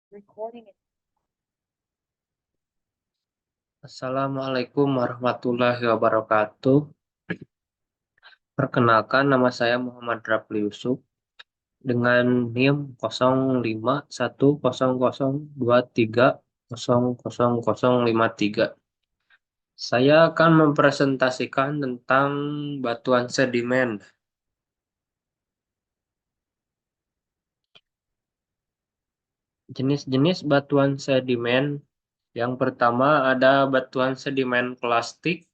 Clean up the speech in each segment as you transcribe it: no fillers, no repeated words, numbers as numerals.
Recording it. Assalamualaikum warahmatullahi wabarakatuh. Perkenalkan, nama saya Muhammad Rapli Yusuf dengan NIM 051000230053. Saya akan mempresentasikan tentang batuan sedimen. Jenis-jenis batuan sedimen. Yang pertama ada batuan sedimen klastik.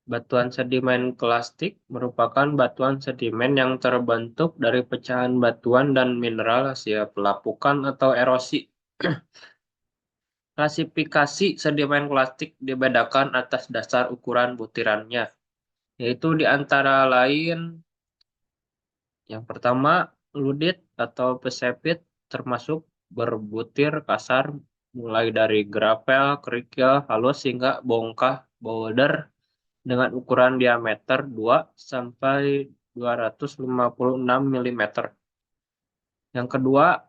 Batuan sedimen klastik merupakan batuan sedimen yang terbentuk dari pecahan batuan dan mineral hasil pelapukan atau erosi. Klasifikasi sedimen klastik dibedakan atas dasar ukuran butirannya, yaitu di antara lain yang pertama ludit atau pesepit termasuk berbutir kasar mulai dari grapel, kerikil, halus hingga bongkah boulder dengan ukuran diameter 2 sampai 256 mm. Yang kedua,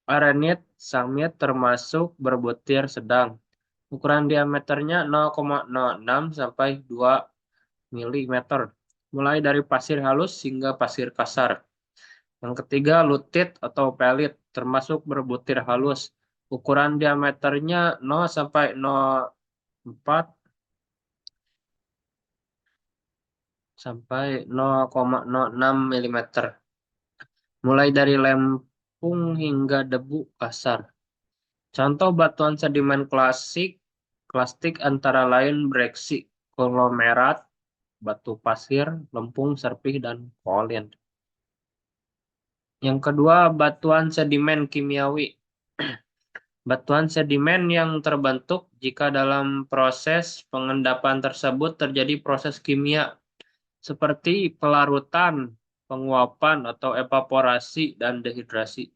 arenit summit termasuk berbutir sedang. Ukuran diameternya 0,06 sampai 2 mm, mulai dari pasir halus hingga pasir kasar. Yang ketiga, lutit atau pelit termasuk berbutir halus. Ukuran diameternya 0 sampai 0,4 sampai 0,06 mm, mulai dari lempung hingga debu kasar. Contoh batuan sedimen klasik antara lain breksi, konglomerat, batu pasir, lempung, serpih, dan kolin. Yang kedua, batuan sedimen kimiawi. Batuan sedimen yang terbentuk jika dalam proses pengendapan tersebut terjadi proses kimia seperti pelarutan, penguapan atau evaporasi dan dehidrasi.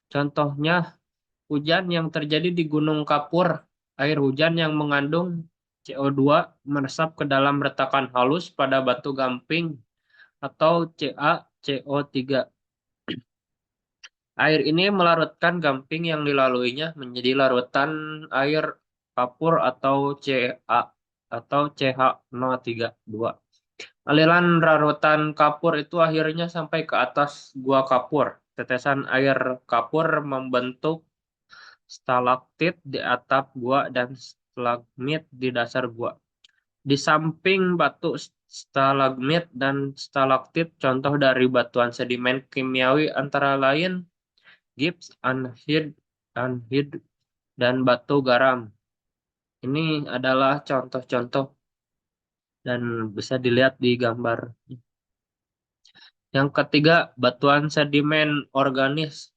Contohnya, hujan yang terjadi di Gunung Kapur, air hujan yang mengandung CO2 meresap ke dalam retakan halus pada batu gamping atau CaCO3. Air ini melarutkan gamping yang dilaluinya menjadi larutan air kapur atau Ca atau CH032. Aliran larutan kapur itu akhirnya sampai ke atas gua kapur. Tetesan air kapur membentuk stalaktit di atap gua dan stalagmit di dasar gua. Di samping batu stalagmit dan stalaktit, contoh dari batuan sedimen kimiawi antara lain gips, anhid, dan batu garam. Ini adalah contoh-contoh dan bisa dilihat di gambar. Yang ketiga, batuan sedimen organis.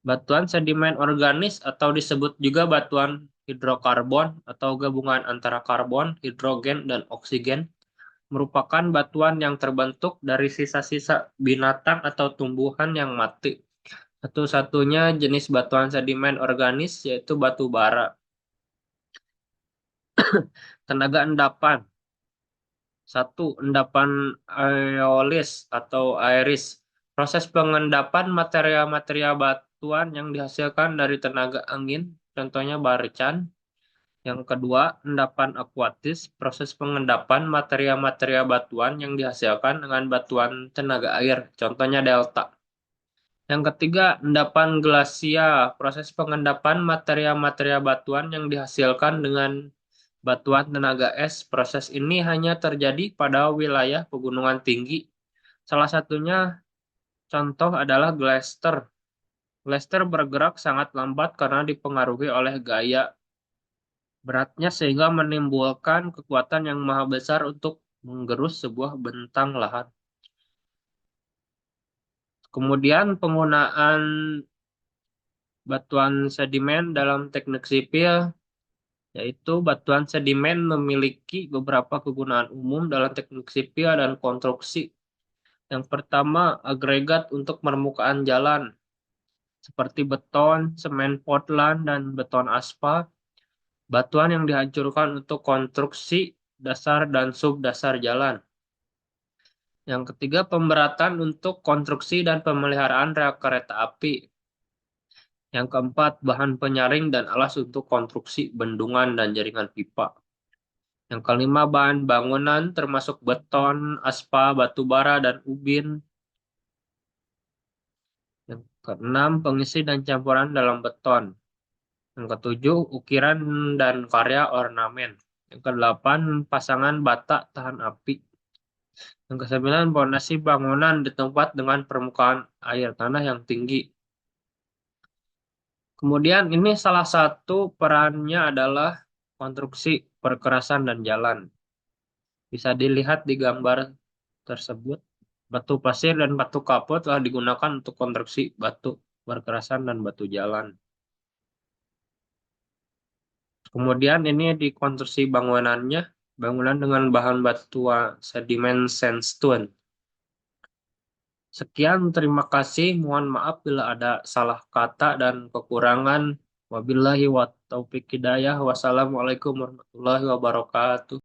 Batuan sedimen organis atau disebut juga batuan hidrokarbon atau gabungan antara karbon, hidrogen, dan oksigen merupakan batuan yang terbentuk dari sisa-sisa binatang atau tumbuhan yang mati. Satu-satunya jenis batuan sedimen organis yaitu batu bara. Tenaga endapan. Satu, endapan aeolis atau aeris. Proses pengendapan material-material batuan yang dihasilkan dari tenaga angin, contohnya barcan. Yang kedua, endapan akuatis. Proses pengendapan material-material batuan yang dihasilkan dengan batuan tenaga air, contohnya delta. Yang ketiga, endapan glasial. Proses pengendapan material-material batuan yang dihasilkan dengan batuan tenaga es. Proses ini hanya terjadi pada wilayah pegunungan tinggi. Salah satunya contoh adalah glacier. Glacier bergerak sangat lambat karena dipengaruhi oleh gaya beratnya sehingga menimbulkan kekuatan yang maha besar untuk menggerus sebuah bentang lahan. Kemudian penggunaan batuan sedimen dalam teknik sipil, yaitu batuan sedimen memiliki beberapa kegunaan umum dalam teknik sipil dan konstruksi. Yang pertama, agregat untuk permukaan jalan, seperti beton, semen Portland, dan beton aspal. Batuan yang dihancurkan untuk konstruksi dasar dan subdasar jalan. Yang ketiga, pemberatan untuk konstruksi dan pemeliharaan rel kereta api. Yang keempat, bahan penyaring dan alas untuk konstruksi bendungan dan jaringan pipa. Yang kelima, bahan bangunan termasuk beton, aspal, batu bara, dan ubin. Yang keenam, pengisi dan campuran dalam beton. Yang ketujuh, ukiran dan karya ornamen. Yang kedelapan, pasangan bata tahan api. Yang kesembilan, pondasi bangunan di tempat dengan permukaan air tanah yang tinggi. Kemudian ini salah satu perannya adalah konstruksi perkerasan dan jalan. Bisa dilihat di gambar tersebut, batu pasir dan batu kapur telah digunakan untuk konstruksi batu perkerasan dan batu jalan. Kemudian ini di konstruksi bangunannya, bangunan dengan bahan batuan sedimen sandstone. Sekian, terima kasih. Mohon maaf bila ada salah kata dan kekurangan. Wabillahi wa taufiq hidayah. Wassalamualaikum warahmatullahi wabarakatuh.